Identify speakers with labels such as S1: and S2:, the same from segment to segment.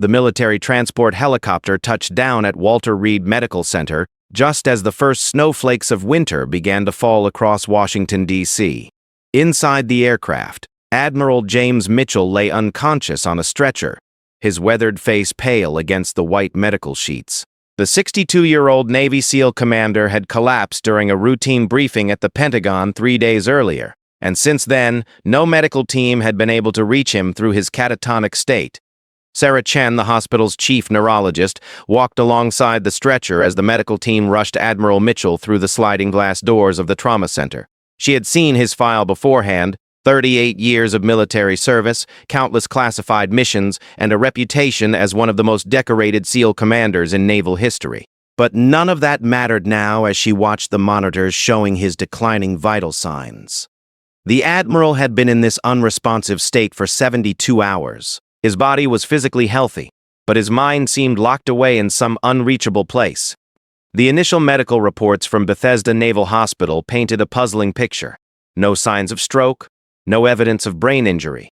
S1: The military transport helicopter touched down at Walter Reed Medical Center just as the first snowflakes of winter began to fall across Washington, D.C. Inside the aircraft, Admiral James Mitchell lay unconscious on a stretcher, his weathered face pale against the white medical sheets. The 62-year-old Navy SEAL commander had collapsed during a routine briefing at the Pentagon 3 days earlier, and since then, no medical team had been able to reach him through his catatonic state. Sarah Chen, the hospital's chief neurologist, walked alongside the stretcher as the medical team rushed Admiral Mitchell through the sliding glass doors of the trauma center. She had seen his file beforehand: 38 years of military service, countless classified missions, and a reputation as one of the most decorated SEAL commanders in naval history. But none of that mattered now as she watched the monitors showing his declining vital signs. The Admiral had been in this unresponsive state for 72 hours. His body was physically healthy, but his mind seemed locked away in some unreachable place. The initial medical reports from Bethesda Naval Hospital painted a puzzling picture. No signs of stroke, no evidence of brain injury,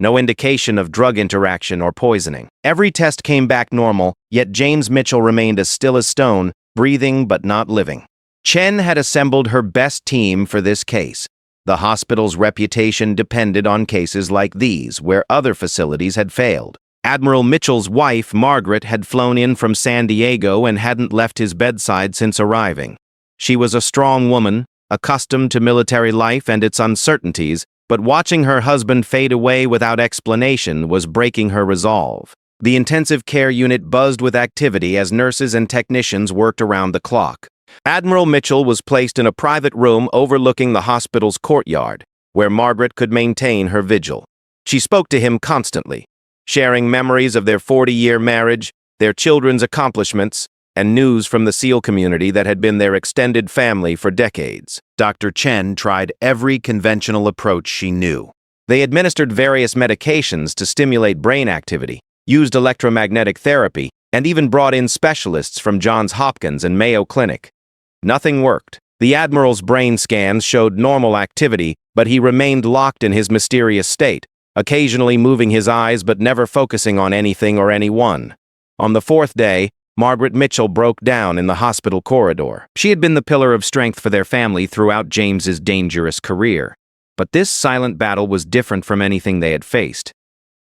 S1: no indication of drug interaction or poisoning. Every test came back normal, yet James Mitchell remained as still as stone, breathing but not living. Chen had assembled her best team for this case. The hospital's reputation depended on cases like these, where other facilities had failed. Admiral Mitchell's wife, Margaret, had flown in from San Diego and hadn't left his bedside since arriving. She was a strong woman, accustomed to military life and its uncertainties, but watching her husband fade away without explanation was breaking her resolve. The intensive care unit buzzed with activity as nurses and technicians worked around the clock. Admiral Mitchell was placed in a private room overlooking the hospital's courtyard, where Margaret could maintain her vigil. She spoke to him constantly, sharing memories of their 40-year marriage, their children's accomplishments, and news from the SEAL community that had been their extended family for decades. Dr. Chen tried every conventional approach she knew. They administered various medications to stimulate brain activity, used electromagnetic therapy, and even brought in specialists from Johns Hopkins and Mayo Clinic. Nothing worked. The Admiral's brain scans showed normal activity, but he remained locked in his mysterious state, occasionally moving his eyes but never focusing on anything or anyone. On the fourth day, Margaret Mitchell broke down in the hospital corridor. She had been the pillar of strength for their family throughout James's dangerous career. But this silent battle was different from anything they had faced.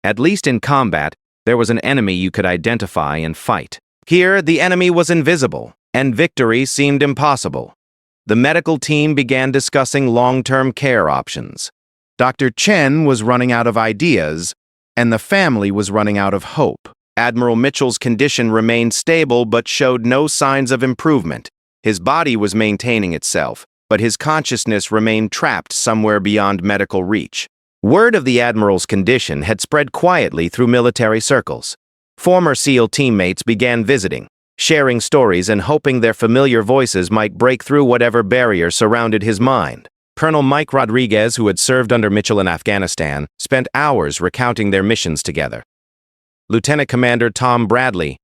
S1: At least in combat, there was an enemy you could identify and fight. Here, the enemy was invisible, and victory seemed impossible. The medical team began discussing long-term care options. Dr. Chen was running out of ideas, and the family was running out of hope. Admiral Mitchell's condition remained stable but showed no signs of improvement. His body was maintaining itself, but his consciousness remained trapped somewhere beyond medical reach. Word of the Admiral's condition had spread quietly through military circles. Former SEAL teammates began visiting, sharing stories and hoping their familiar voices might break through whatever barrier surrounded his mind. Colonel Mike Rodriguez, who had served under Mitchell in Afghanistan, spent hours recounting their missions together. Lieutenant Commander Tom Bradley,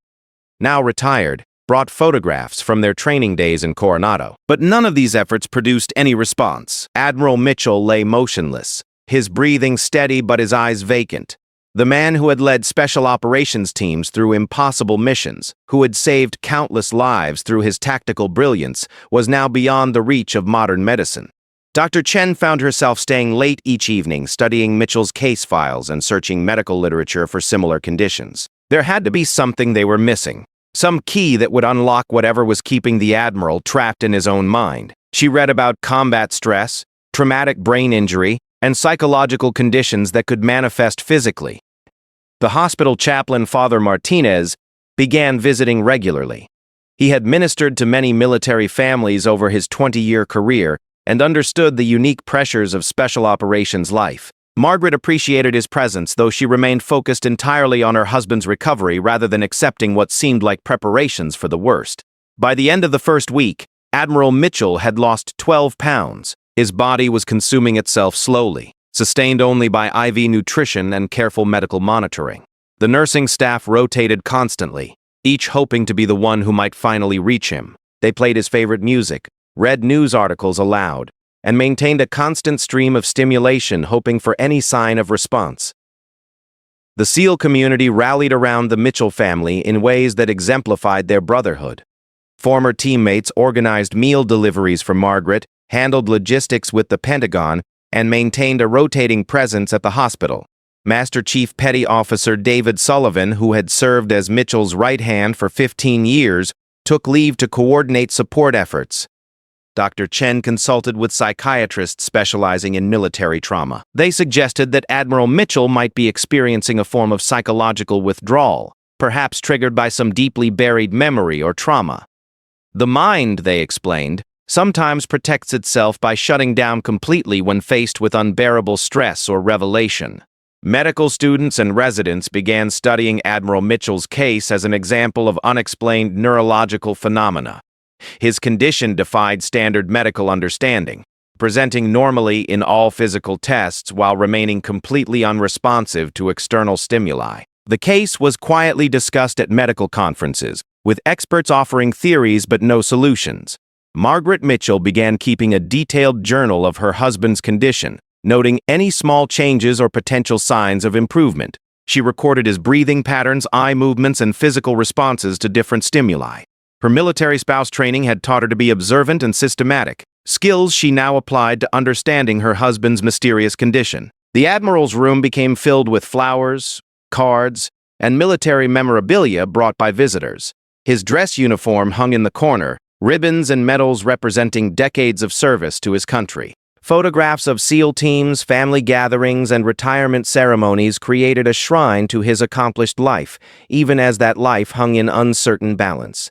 S1: now retired, brought photographs from their training days in Coronado. But none of these efforts produced any response. Admiral Mitchell lay motionless, his breathing steady but his eyes vacant. The man who had led special operations teams through impossible missions, who had saved countless lives through his tactical brilliance, was now beyond the reach of modern medicine. Dr. Chen found herself staying late each evening, studying Mitchell's case files and searching medical literature for similar conditions. There had to be something they were missing, some key that would unlock whatever was keeping the Admiral trapped in his own mind. She read about combat stress, traumatic brain injury, and psychological conditions that could manifest physically. The hospital chaplain, Father Martinez, began visiting regularly. He had ministered to many military families over his 20-year career and understood the unique pressures of special operations life. Margaret appreciated his presence, though she remained focused entirely on her husband's recovery rather than accepting what seemed like preparations for the worst. By the end of the first week, Admiral Mitchell had lost 12 pounds. His body was consuming itself slowly, sustained only by IV nutrition and careful medical monitoring. The nursing staff rotated constantly, each hoping to be the one who might finally reach him. They played his favorite music, read news articles aloud, and maintained a constant stream of stimulation, hoping for any sign of response. The SEAL community rallied around the Mitchell family in ways that exemplified their brotherhood. Former teammates organized meal deliveries for Margaret, handled logistics with the Pentagon, and maintained a rotating presence at the hospital. Master Chief Petty Officer David Sullivan, who had served as Mitchell's right hand for 15 years, took leave to coordinate support efforts. Dr. Chen consulted with psychiatrists specializing in military trauma. They suggested that Admiral Mitchell might be experiencing a form of psychological withdrawal, perhaps triggered by some deeply buried memory or trauma. The mind, they explained, sometimes protects itself by shutting down completely when faced with unbearable stress or revelation. Medical students and residents began studying Admiral Mitchell's case as an example of unexplained neurological phenomena. His condition defied standard medical understanding, presenting normally in all physical tests while remaining completely unresponsive to external stimuli. The case was quietly discussed at medical conferences, with experts offering theories but no solutions. Margaret Mitchell began keeping a detailed journal of her husband's condition, noting any small changes or potential signs of improvement. She recorded his breathing patterns, eye movements, and physical responses to different stimuli. Her military spouse training had taught her to be observant and systematic, skills she now applied to understanding her husband's mysterious condition. The Admiral's room became filled with flowers, cards, and military memorabilia brought by visitors. His dress uniform hung in the corner, ribbons and medals representing decades of service to his country. Photographs of SEAL teams, family gatherings, and retirement ceremonies created a shrine to his accomplished life, even as that life hung in uncertain balance.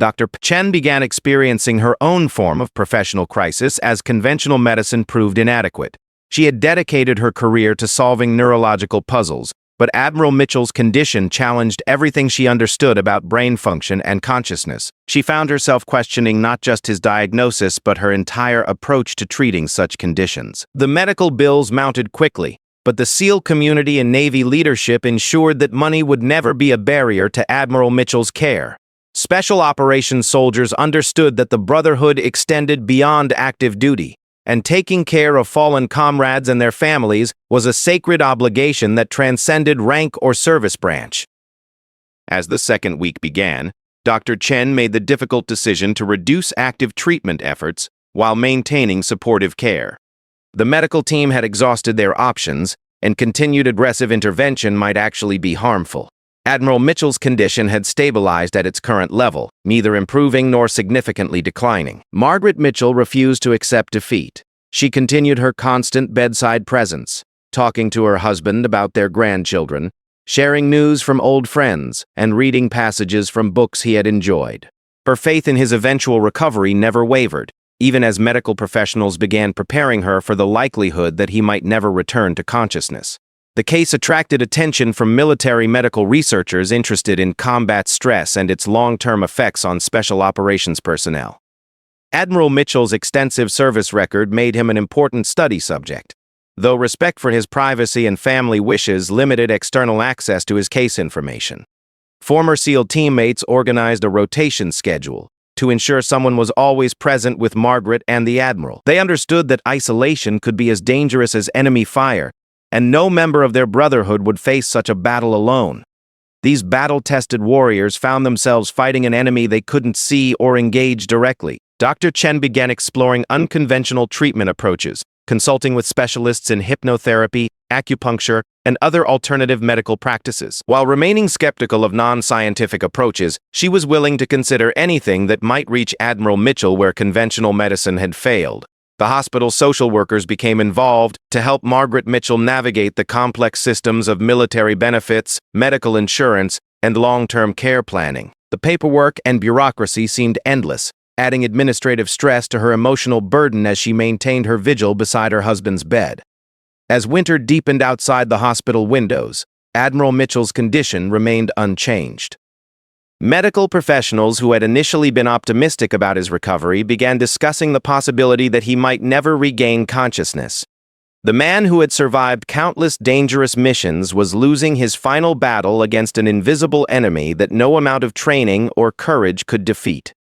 S1: Dr. Chen began experiencing her own form of professional crisis as conventional medicine proved inadequate. She had dedicated her career to solving neurological puzzles, but Admiral Mitchell's condition challenged everything she understood about brain function and consciousness. She found herself questioning not just his diagnosis, but her entire approach to treating such conditions. The medical bills mounted quickly, but the SEAL community and Navy leadership ensured that money would never be a barrier to Admiral Mitchell's care. Special operations soldiers understood that the Brotherhood extended beyond active duty, and taking care of fallen comrades and their families was a sacred obligation that transcended rank or service branch. As the second week began, Dr. Chen made the difficult decision to reduce active treatment efforts while maintaining supportive care. The medical team had exhausted their options, and continued aggressive intervention might actually be harmful. Admiral Mitchell's condition had stabilized at its current level, neither improving nor significantly declining. Margaret Mitchell refused to accept defeat. She continued her constant bedside presence, talking to her husband about their grandchildren, sharing news from old friends, and reading passages from books he had enjoyed. Her faith in his eventual recovery never wavered, even as medical professionals began preparing her for the likelihood that he might never return to consciousness. The case attracted attention from military medical researchers interested in combat stress and its long-term effects on special operations personnel. Admiral Mitchell's extensive service record made him an important study subject, though respect for his privacy and family wishes limited external access to his case information. Former SEAL teammates organized a rotation schedule to ensure someone was always present with Margaret and the Admiral. They understood that isolation could be as dangerous as enemy fire, and no member of their brotherhood would face such a battle alone. These battle-tested warriors found themselves fighting an enemy they couldn't see or engage directly. Dr. Chen began exploring unconventional treatment approaches, consulting with specialists in hypnotherapy, acupuncture, and other alternative medical practices. While remaining skeptical of non-scientific approaches, she was willing to consider anything that might reach Admiral Mitchell where conventional medicine had failed. The hospital's social workers became involved to help Margaret Mitchell navigate the complex systems of military benefits, medical insurance, and long-term care planning. The paperwork and bureaucracy seemed endless, adding administrative stress to her emotional burden as she maintained her vigil beside her husband's bed. As winter deepened outside the hospital windows, Admiral Mitchell's condition remained unchanged. Medical professionals who had initially been optimistic about his recovery began discussing the possibility that he might never regain consciousness. The man who had survived countless dangerous missions was losing his final battle against an invisible enemy that no amount of training or courage could defeat.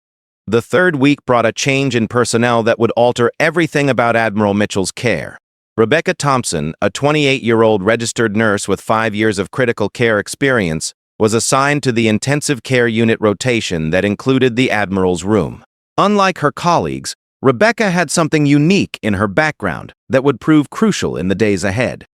S1: The third week brought a change in personnel that would alter everything about Admiral Mitchell's care. Rebecca Thompson, a 28-year-old registered nurse with 5 years of critical care experience, was assigned to the intensive care unit rotation that included the Admiral's room. Unlike her colleagues, Rebecca had something unique in her background that would prove crucial in the days ahead.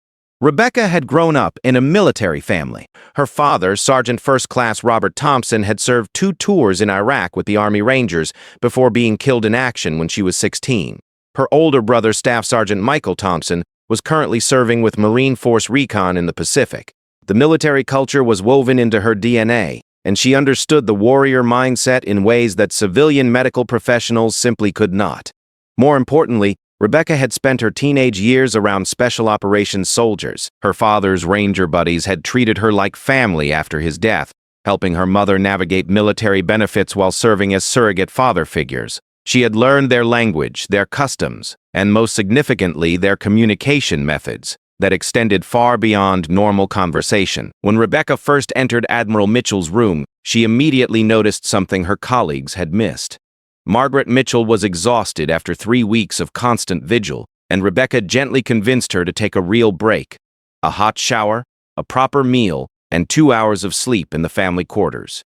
S1: Rebecca had grown up in a military family. Her father, Sergeant First Class Robert Thompson, had served 2 tours in Iraq with the Army Rangers before being killed in action when she was 16. Her older brother, Staff Sergeant Michael Thompson, was currently serving with Marine Force Recon in the Pacific. The military culture was woven into her DNA, and she understood the warrior mindset in ways that civilian medical professionals simply could not. More importantly, Rebecca had spent her teenage years around special operations soldiers. Her father's Ranger buddies had treated her like family after his death, helping her mother navigate military benefits while serving as surrogate father figures. She had learned their language, their customs, and most significantly, their communication methods that extended far beyond normal conversation. When Rebecca first entered Admiral Mitchell's room, she immediately noticed something her colleagues had missed. Margaret Mitchell was exhausted after 3 weeks of constant vigil, and Rebecca gently convinced her to take a real break. A hot shower, a proper meal, and 2 hours of sleep in the family quarters.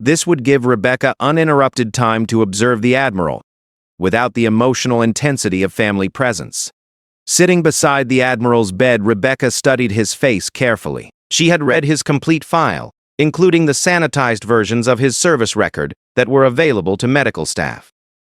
S1: This would give Rebecca uninterrupted time to observe the Admiral, without the emotional intensity of family presence. Sitting beside the Admiral's bed, Rebecca studied his face carefully. She had read his complete file, including the sanitized versions of his service record that were available to medical staff.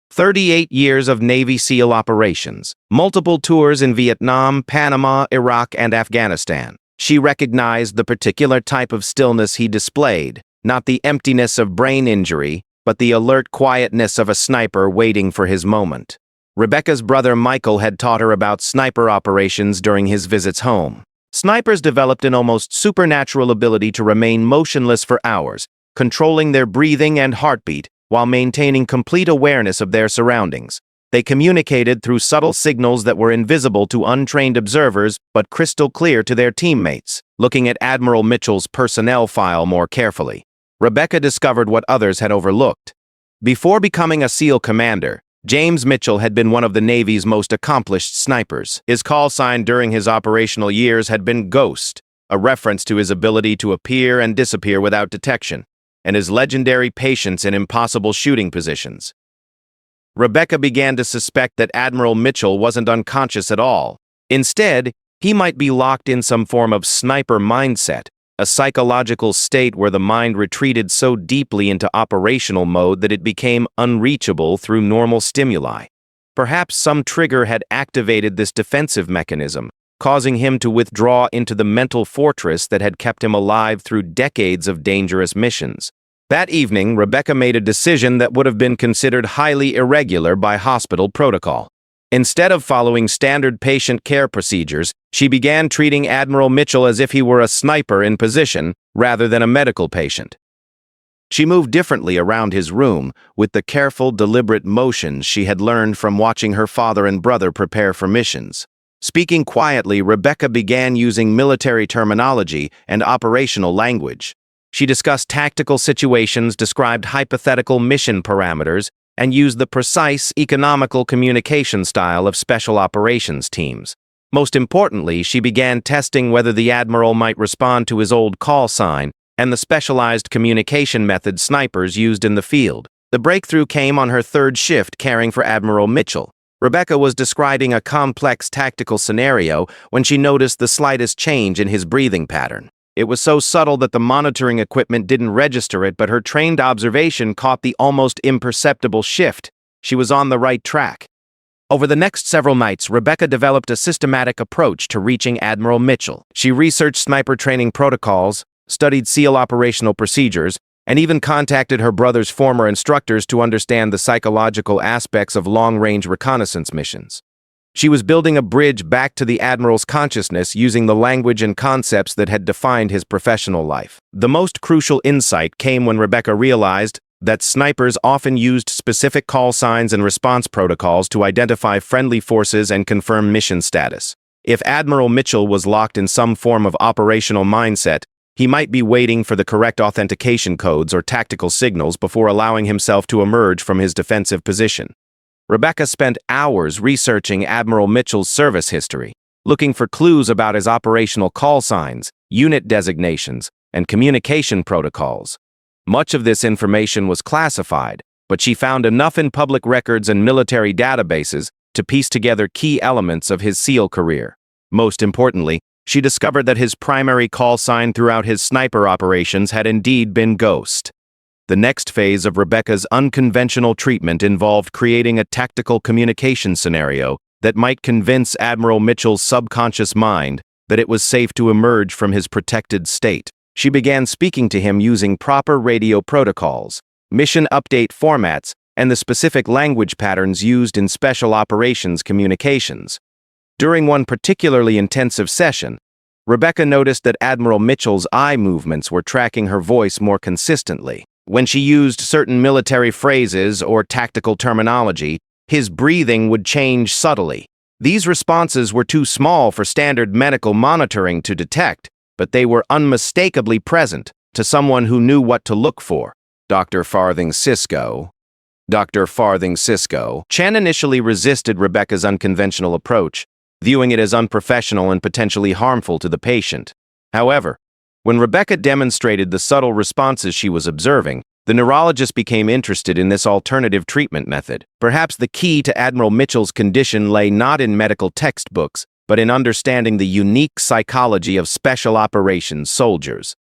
S1: 38 years of Navy SEAL operations, multiple tours in Vietnam, Panama, Iraq, and Afghanistan. She recognized the particular type of stillness he displayed, not the emptiness of brain injury, but the alert quietness of a sniper waiting for his moment. Rebecca's brother Michael had taught her about sniper operations during his visits home. Snipers developed an almost supernatural ability to remain motionless for hours, controlling their breathing and heartbeat while maintaining complete awareness of their surroundings. They communicated through subtle signals that were invisible to untrained observers but crystal clear to their teammates. Looking at Admiral Mitchell's personnel file more carefully, Rebecca discovered what others had overlooked. Before becoming a SEAL commander, James Mitchell had been one of the Navy's most accomplished snipers. His call sign during his operational years had been Ghost, a reference to his ability to appear and disappear without detection, and his legendary patience in impossible shooting positions. Rebecca began to suspect that Admiral Mitchell wasn't unconscious at all. Instead, he might be locked in some form of sniper mindset, a psychological state where the mind retreated so deeply into operational mode that it became unreachable through normal stimuli. Perhaps some trigger had activated this defensive mechanism, causing him to withdraw into the mental fortress that had kept him alive through decades of dangerous missions. That evening, Rebecca made a decision that would have been considered highly irregular by hospital protocol. Instead of following standard patient care procedures, she began treating Admiral Mitchell as if he were a sniper in position rather than a medical patient. She moved differently around his room, with the careful, deliberate motions she had learned from watching her father and brother prepare for missions. Speaking quietly, Rebecca began using military terminology and operational language. She discussed tactical situations, described hypothetical mission parameters, and used the precise, economical communication style of special operations teams. Most importantly, she began testing whether the Admiral might respond to his old call sign and the specialized communication method snipers used in the field. The breakthrough came on her 3rd shift caring for Admiral Mitchell. Rebecca was describing a complex tactical scenario when she noticed the slightest change in his breathing pattern. It was so subtle that the monitoring equipment didn't register it, but her trained observation caught the almost imperceptible shift. She was on the right track. Over the next several nights, Rebecca developed a systematic approach to reaching Admiral Mitchell. She researched sniper training protocols, studied SEAL operational procedures, and even contacted her brother's former instructors to understand the psychological aspects of long-range reconnaissance missions. She was building a bridge back to the Admiral's consciousness using the language and concepts that had defined his professional life. The most crucial insight came when Rebecca realized that snipers often used specific call signs and response protocols to identify friendly forces and confirm mission status. If Admiral Mitchell was locked in some form of operational mindset, he might be waiting for the correct authentication codes or tactical signals before allowing himself to emerge from his defensive position. Rebecca spent hours researching Admiral Mitchell's service history, looking for clues about his operational call signs, unit designations, and communication protocols. Much of this information was classified, but she found enough in public records and military databases to piece together key elements of his SEAL career. Most importantly, she discovered that his primary call sign throughout his sniper operations had indeed been Ghost. The next phase of Rebecca's unconventional treatment involved creating a tactical communication scenario that might convince Admiral Mitchell's subconscious mind that it was safe to emerge from his protected state. She began speaking to him using proper radio protocols, mission update formats, and the specific language patterns used in special operations communications. During one particularly intensive session, Rebecca noticed that Admiral Mitchell's eye movements were tracking her voice more consistently. When she used certain military phrases or tactical terminology, his breathing would change subtly. These responses were too small for standard medical monitoring to detect, but they were unmistakably present to someone who knew what to look for. Dr. Farthing Cisco. Chen initially resisted Rebecca's unconventional approach, viewing it as unprofessional and potentially harmful to the patient. However, when Rebecca demonstrated the subtle responses she was observing, the neurologist became interested in this alternative treatment method. Perhaps the key to Admiral Mitchell's condition lay not in medical textbooks, but in understanding the unique psychology of special operations soldiers.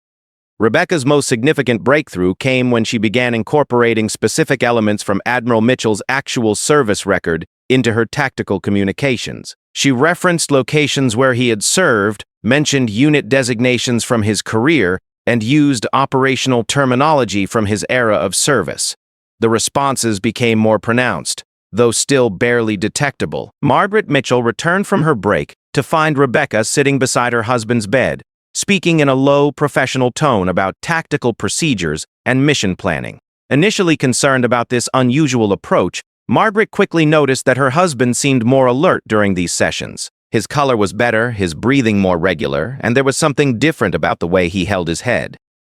S1: Rebecca's most significant breakthrough came when she began incorporating specific elements from Admiral Mitchell's actual service record into her tactical communications. She referenced locations where he had served, mentioned unit designations from his career, and used operational terminology from his era of service. The responses became more pronounced, though still barely detectable. Margaret Mitchell returned from her break to find Rebecca sitting beside her husband's bed, speaking in a low, professional tone about tactical procedures and mission planning. Initially concerned about this unusual approach, Margaret quickly noticed that her husband seemed more alert during these sessions. His color was better, his breathing more regular, and there was something different about the way he held his head.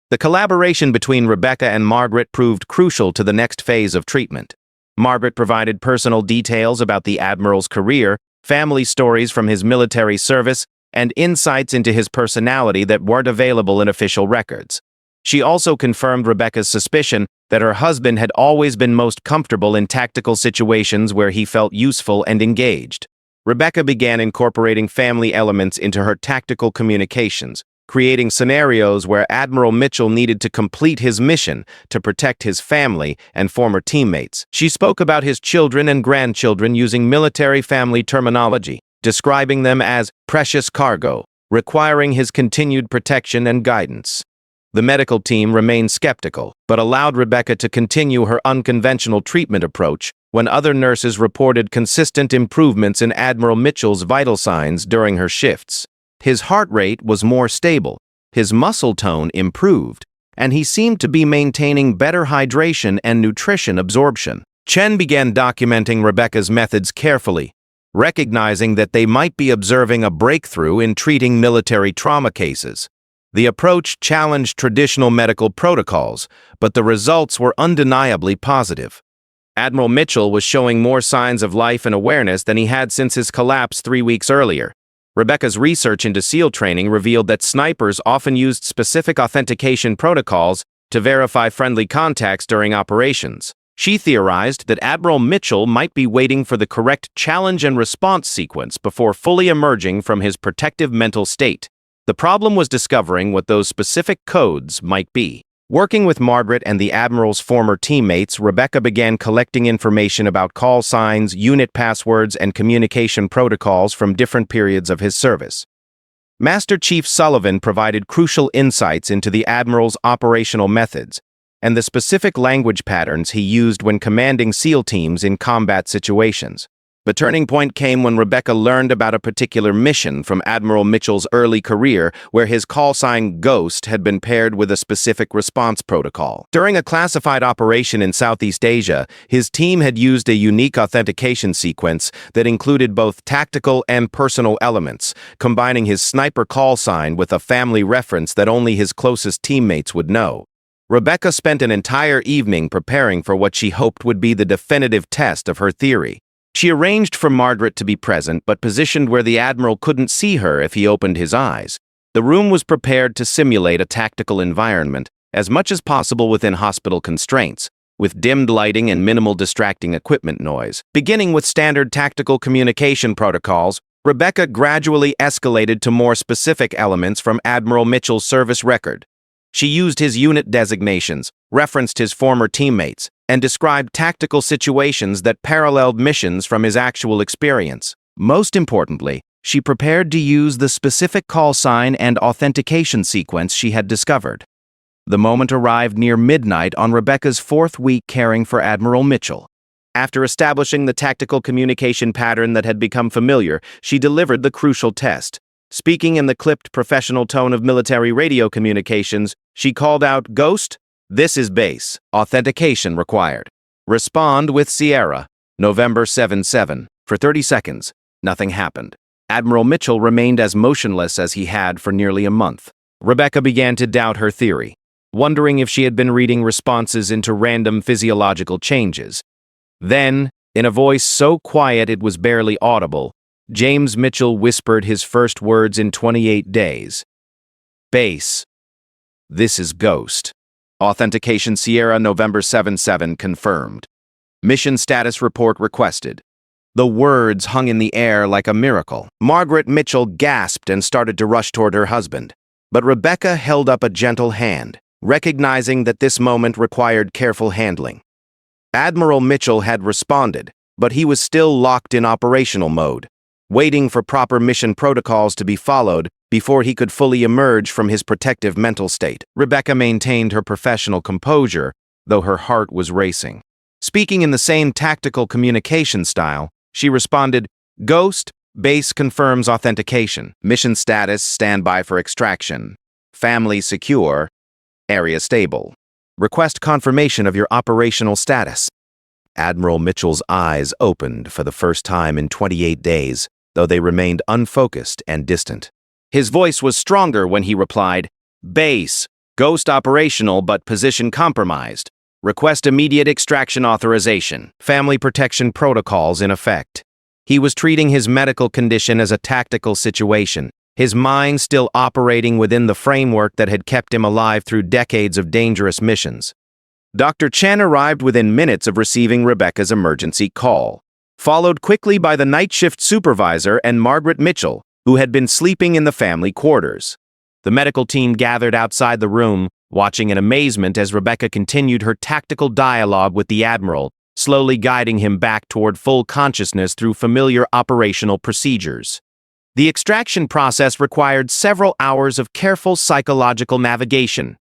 S1: The collaboration between Rebecca and Margaret proved crucial to the next phase of treatment. Margaret provided personal details about the Admiral's career, family stories from his military service, and insights into his personality that weren't available in official records. She also confirmed Rebecca's suspicion that her husband had always been most comfortable in tactical situations where he felt useful and engaged. Rebecca began incorporating family elements into her tactical communications, creating scenarios where Admiral Mitchell needed to complete his mission to protect his family and former teammates. She spoke about his children and grandchildren using military family terminology, describing them as precious cargo, requiring his continued protection and guidance. The medical team remained skeptical, but allowed Rebecca to continue her unconventional treatment approach when other nurses reported consistent improvements in Admiral Mitchell's vital signs during her shifts. His heart rate was more stable, his muscle tone improved, and he seemed to be maintaining better hydration and nutrition absorption. Chen began documenting Rebecca's methods carefully, recognizing that they might be observing a breakthrough in treating military trauma cases. The approach challenged traditional medical protocols, but the results were undeniably positive. Admiral Mitchell was showing more signs of life and awareness than he had since his collapse 3 weeks earlier. Rebecca's research into SEAL training revealed that snipers often used specific authentication protocols to verify friendly contacts during operations. She theorized that Admiral Mitchell might be waiting for the correct challenge and response sequence before fully emerging from his protective mental state. The problem was discovering what those specific codes might be. Working with Margaret and the Admiral's former teammates, Rebecca began collecting information about call signs, unit passwords, and communication protocols from different periods of his service. Master Chief Sullivan provided crucial insights into the Admiral's operational methods and the specific language patterns he used when commanding SEAL teams in combat situations. The turning point came when Rebecca learned about a particular mission from Admiral Mitchell's early career where his call sign Ghost had been paired with a specific response protocol. During a classified operation in Southeast Asia, his team had used a unique authentication sequence that included both tactical and personal elements, combining his sniper call sign with a family reference that only his closest teammates would know. Rebecca spent an entire evening preparing for what she hoped would be the definitive test of her theory. She arranged for Margaret to be present, but positioned where the Admiral couldn't see her if he opened his eyes. The room was prepared to simulate a tactical environment, as much as possible within hospital constraints, with dimmed lighting and minimal distracting equipment noise. Beginning with standard tactical communication protocols, Rebecca gradually escalated to more specific elements from Admiral Mitchell's service record. She used his unit designations, referenced his former teammates, and described tactical situations that paralleled missions from his actual experience. Most importantly, she prepared to use the specific call sign and authentication sequence she had discovered. The moment arrived near midnight on Rebecca's fourth week caring for Admiral Mitchell. After establishing the tactical communication pattern that had become familiar, she delivered the crucial test. Speaking in the clipped professional tone of military radio communications, she called out, "Ghost, this is base. Authentication required. Respond with Sierra, November 7-7. For 30 seconds, nothing happened. Admiral Mitchell remained as motionless as he had for nearly a month. Rebecca began to doubt her theory, wondering if she had been reading responses into random physiological changes. Then, in a voice so quiet it was barely audible, James Mitchell whispered his first words in 28 days. "Base. This is Ghost. Authentication Sierra, November 7-7 confirmed. Mission status report requested." The words hung in the air like a miracle. Margaret Mitchell gasped and started to rush toward her husband. But Rebecca held up a gentle hand, recognizing that this moment required careful handling. Admiral Mitchell had responded, but he was still locked in operational mode, waiting for proper mission protocols to be followed before he could fully emerge from his protective mental state. Rebecca maintained her professional composure, though her heart was racing. Speaking in the same tactical communication style, she responded, "Ghost, base confirms authentication. Mission status, standby for extraction. Family secure. Area stable. Request confirmation of your operational status." Admiral Mitchell's eyes opened for the first time in 28 days, though they remained unfocused and distant. His voice was stronger when he replied, "Base, Ghost operational but position compromised. Request immediate extraction authorization. Family protection protocols in effect." He was treating his medical condition as a tactical situation, his mind still operating within the framework that had kept him alive through decades of dangerous missions. Dr. Chen arrived within minutes of receiving Rebecca's emergency call, followed quickly by the night shift supervisor and Margaret Mitchell, who had been sleeping in the family quarters. The medical team gathered outside the room, watching in amazement as Rebecca continued her tactical dialogue with the Admiral, slowly guiding him back toward full consciousness through familiar operational procedures. The extraction process required several hours of careful psychological navigation.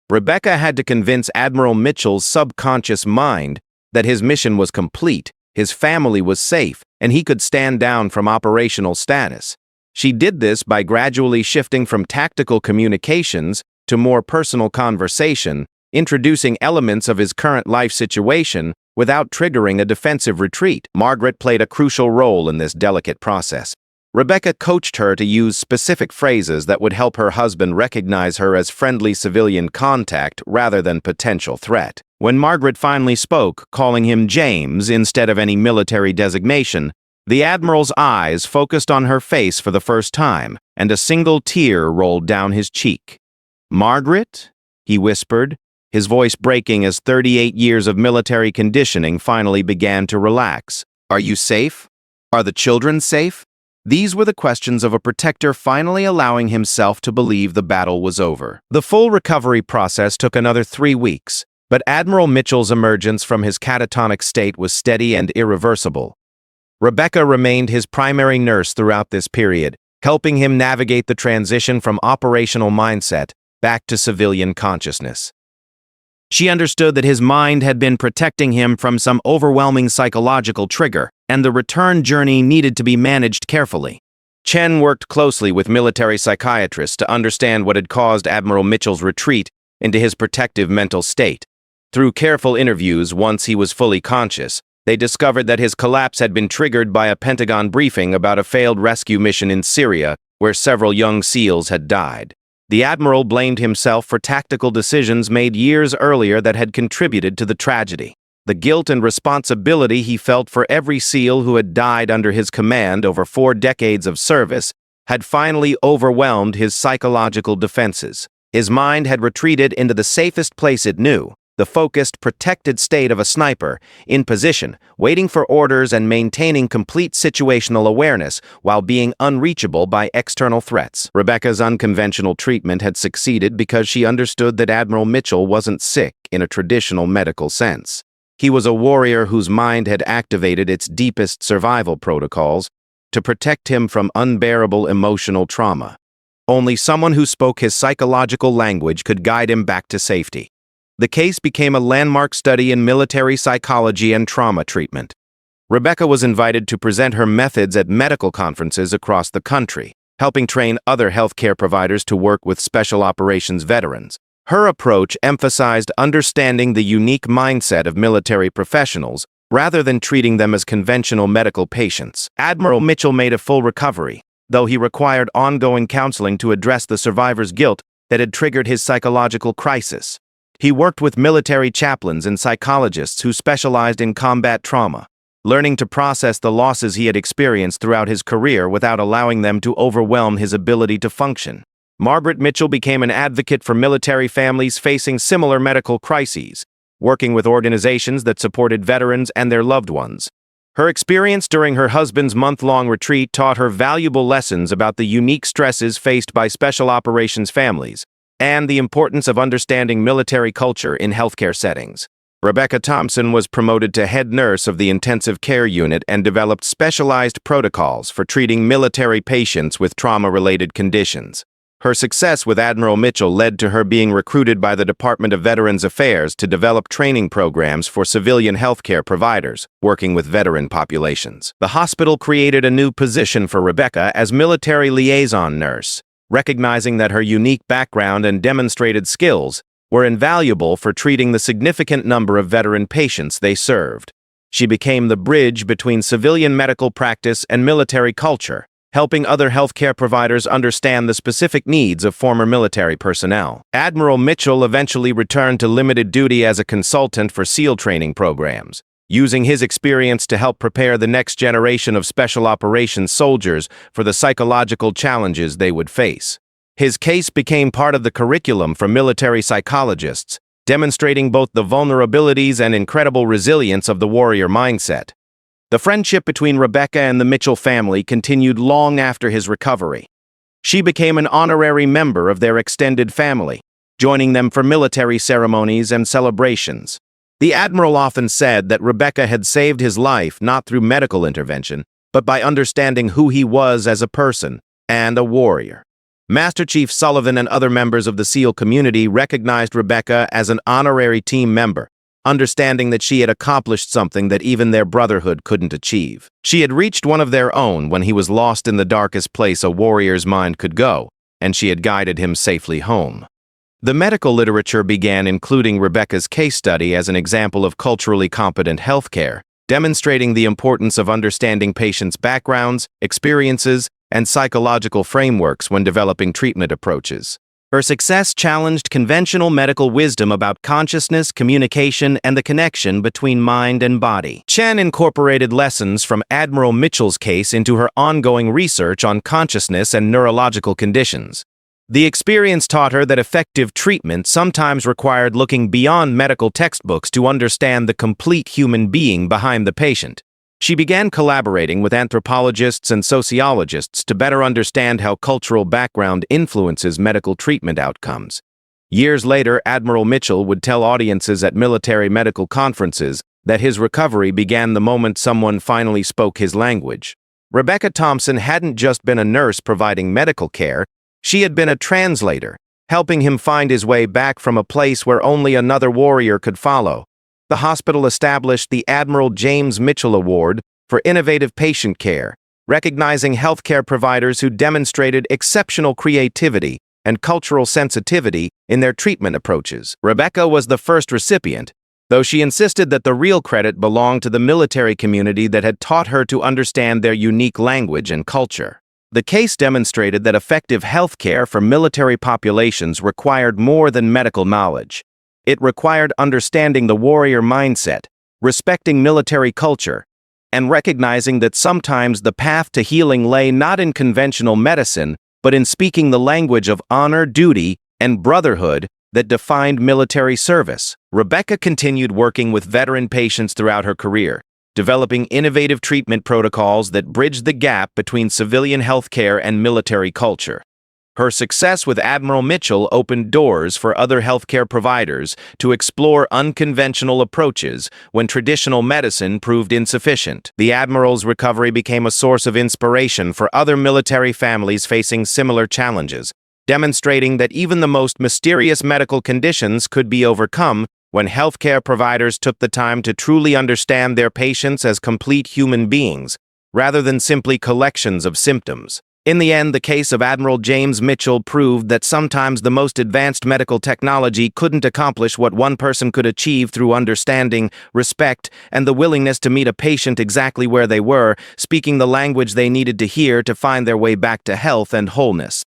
S1: Rebecca had to convince Admiral Mitchell's subconscious mind that his mission was complete, his family was safe, and he could stand down from operational status. She did this by gradually shifting from tactical communications to more personal conversation, introducing elements of his current life situation without triggering a defensive retreat. Margaret played a crucial role in this delicate process. Rebecca coached her to use specific phrases that would help her husband recognize her as friendly civilian contact rather than potential threat. When Margaret finally spoke, calling him James instead of any military designation, the Admiral's eyes focused on her face for the first time, and a single tear rolled down his cheek. "Margaret?" he whispered, his voice breaking as 38 years of military conditioning finally began to relax. "Are you safe? Are the children safe?" These were the questions of a protector finally allowing himself to believe the battle was over. The full recovery process took another 3 weeks, but Admiral Mitchell's emergence from his catatonic state was steady and irreversible. Rebecca remained his primary nurse throughout this period, helping him navigate the transition from operational mindset back to civilian consciousness. She understood that his mind had been protecting him from some overwhelming psychological trigger, and the return journey needed to be managed carefully. Chen worked closely with military psychiatrists to understand what had caused Admiral Mitchell's retreat into his protective mental state. Through careful interviews, once he was fully conscious, they discovered that his collapse had been triggered by a Pentagon briefing about a failed rescue mission in Syria, where several young SEALs had died. The Admiral blamed himself for tactical decisions made years earlier that had contributed to the tragedy. The guilt and responsibility he felt for every SEAL who had died under his command over 4 decades of service had finally overwhelmed his psychological defenses. His mind had retreated into the safest place it knew, the focused, protected state of a sniper, in position, waiting for orders and maintaining complete situational awareness while being unreachable by external threats. Rebecca's unconventional treatment had succeeded because she understood that Admiral Mitchell wasn't sick in a traditional medical sense. He was a warrior whose mind had activated its deepest survival protocols to protect him from unbearable emotional trauma. Only someone who spoke his psychological language could guide him back to safety. The case became a landmark study in military psychology and trauma treatment. Rebecca was invited to present her methods at medical conferences across the country, helping train other healthcare providers to work with special operations veterans. Her approach emphasized understanding the unique mindset of military professionals rather than treating them as conventional medical patients. Admiral Mitchell made a full recovery, though he required ongoing counseling to address the survivor's guilt that had triggered his psychological crisis. He worked with military chaplains and psychologists who specialized in combat trauma, learning to process the losses he had experienced throughout his career without allowing them to overwhelm his ability to function. Margaret Mitchell became an advocate for military families facing similar medical crises, working with organizations that supported veterans and their loved ones. Her experience during her husband's month-long retreat taught her valuable lessons about the unique stresses faced by special operations families and the importance of understanding military culture in healthcare settings. Rebecca Thompson was promoted to head nurse of the intensive care unit and developed specialized protocols for treating military patients with trauma-related conditions. Her success with Admiral Mitchell led to her being recruited by the Department of Veterans Affairs to develop training programs for civilian healthcare providers working with veteran populations. The hospital created a new position for Rebecca as military liaison nurse, recognizing that her unique background and demonstrated skills were invaluable for treating the significant number of veteran patients they served. She became the bridge between civilian medical practice and military culture, helping other healthcare providers understand the specific needs of former military personnel. Admiral Mitchell eventually returned to limited duty as a consultant for SEAL training programs, using his experience to help prepare the next generation of special operations soldiers for the psychological challenges they would face. His case became part of the curriculum for military psychologists, demonstrating both the vulnerabilities and incredible resilience of the warrior mindset. The friendship between Rebecca and the Mitchell family continued long after his recovery. She became an honorary member of their extended family, joining them for military ceremonies and celebrations. The Admiral often said that Rebecca had saved his life not through medical intervention, but by understanding who he was as a person and a warrior. Master Chief Sullivan and other members of the SEAL community recognized Rebecca as an honorary team member, understanding that she had accomplished something that even their brotherhood couldn't achieve. She had reached one of their own when he was lost in the darkest place a warrior's mind could go, and she had guided him safely home. The medical literature began including Rebecca's case study as an example of culturally competent healthcare, demonstrating the importance of understanding patients' backgrounds, experiences, and psychological frameworks when developing treatment approaches. Her success challenged conventional medical wisdom about consciousness, communication, and the connection between mind and body. Chen incorporated lessons from Admiral Mitchell's case into her ongoing research on consciousness and neurological conditions. The experience taught her that effective treatment sometimes required looking beyond medical textbooks to understand the complete human being behind the patient. She began collaborating with anthropologists and sociologists to better understand how cultural background influences medical treatment outcomes. Years later, Admiral Mitchell would tell audiences at military medical conferences that his recovery began the moment someone finally spoke his language. Rebecca Thompson hadn't just been a nurse providing medical care, she had been a translator, helping him find his way back from a place where only another warrior could follow. The hospital established the Admiral James Mitchell Award for Innovative Patient Care, recognizing healthcare providers who demonstrated exceptional creativity and cultural sensitivity in their treatment approaches. Rebecca was the first recipient, though she insisted that the real credit belonged to the military community that had taught her to understand their unique language and culture. The case demonstrated that effective health care for military populations required more than medical knowledge. It required understanding the warrior mindset, respecting military culture, and recognizing that sometimes the path to healing lay not in conventional medicine, but in speaking the language of honor, duty, and brotherhood that defined military service. Rebecca continued working with veteran patients throughout her career, developing innovative treatment protocols that bridged the gap between civilian healthcare and military culture. Her success with Admiral Mitchell opened doors for other healthcare providers to explore unconventional approaches when traditional medicine proved insufficient. The Admiral's recovery became a source of inspiration for other military families facing similar challenges, demonstrating that even the most mysterious medical conditions could be overcome when healthcare providers took the time to truly understand their patients as complete human beings, rather than simply collections of symptoms. In the end, the case of Admiral James Mitchell proved that sometimes the most advanced medical technology couldn't accomplish what one person could achieve through understanding, respect, and the willingness to meet a patient exactly where they were, speaking the language they needed to hear to find their way back to health and wholeness.